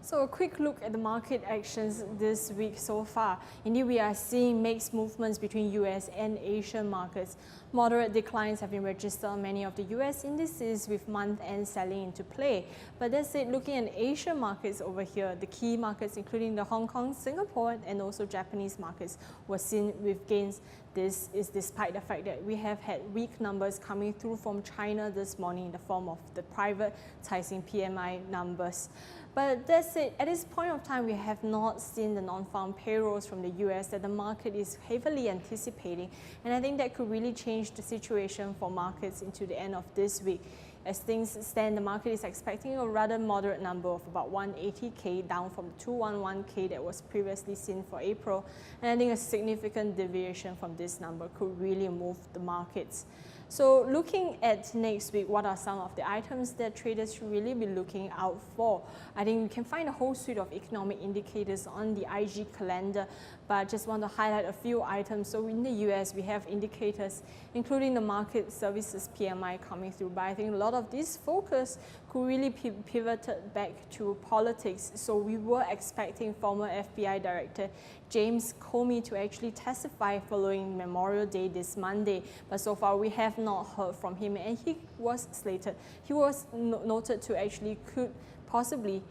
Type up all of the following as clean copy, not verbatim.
So a quick look at the market actions this week so far. Indeed, we are seeing mixed movements between US and Asian markets. Moderate declines have been registered on many of the US indices with month-end selling into play. But that said, looking at Asian markets over here, the key markets including the Hong Kong, Singapore and also Japanese markets were seen with gains. This is despite the fact that we have had weak numbers coming through from China this morning in the form of the privatizing PMI numbers. But that said, at this point of time, we have not seen the non-farm payrolls from the US that the market is heavily anticipating. And I think that could really change the situation for markets into the end of this week. As things stand, the market is expecting a rather moderate number of about 180K, down from the 211K that was previously seen for April. And I think a significant deviation from this number could really move the markets. So looking at next week, what are some of the items that traders should really be looking out for? I think we can find a whole suite of economic indicators on the IG calendar, but I just want to highlight a few items. So in the US, we have indicators including the market services PMI coming through, but I think a lot of this focus could really pivoted back to politics. So we were expecting former FBI Director James Comey to actually testify following Memorial Day this Monday, but so far we have not heard from him, and he was slated. He was noted to actually could possibly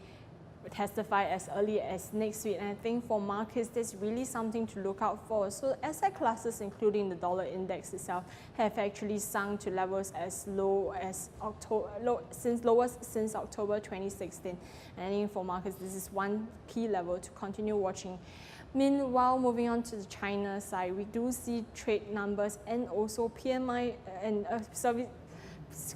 testify as early as next week, and I think for markets that's really something to look out for. So asset classes including the dollar index itself have actually sunk to levels as low as lowest since October 2016, and I think for markets this is one key level to continue watching. Meanwhile, moving on to the China side, we do see trade numbers and also PMI and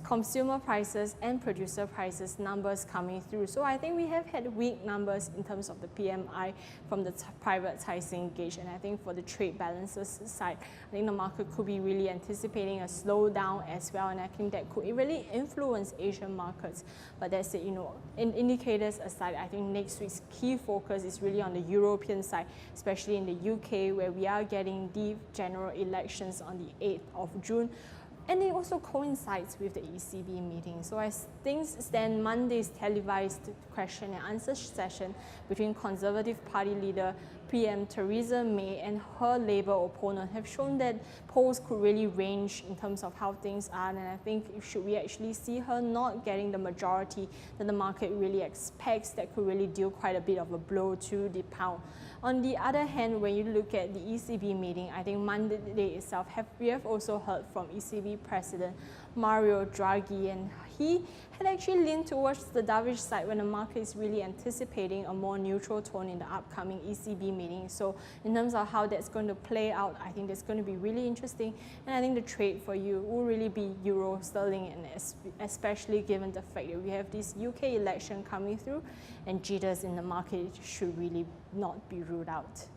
consumer prices and producer prices numbers coming through. So I think we have had weak numbers in terms of the PMI from the privatizing gauge, and I think for the trade balances side, I think the market could be really anticipating a slowdown as well, and I think that could really influence Asian markets. But that's it, in indicators aside, I think next week's key focus is really on the European side, especially in the UK, where we are getting the general elections on the 8th of June. And it also coincides with the ECB meeting. So as things stand, Monday's televised question and answer session between Conservative Party leader PM Theresa May and her Labour opponent have shown that polls could really range in terms of how things are, and I think should we actually see her not getting the majority that the market really expects, that could really deal quite a bit of a blow to the pound. On the other hand, when you look at the ECB meeting, I think Monday itself, we have also heard from ECB President Mario Draghi, and he had actually leaned towards the dovish side when the market is really anticipating a more neutral tone in the upcoming ECB meeting. So in terms of how that's going to play out, I think that's going to be really interesting, and I think the trade for you will really be Euro Sterling, and especially given the fact that we have this UK election coming through and jitters in the market should really not be ruled out.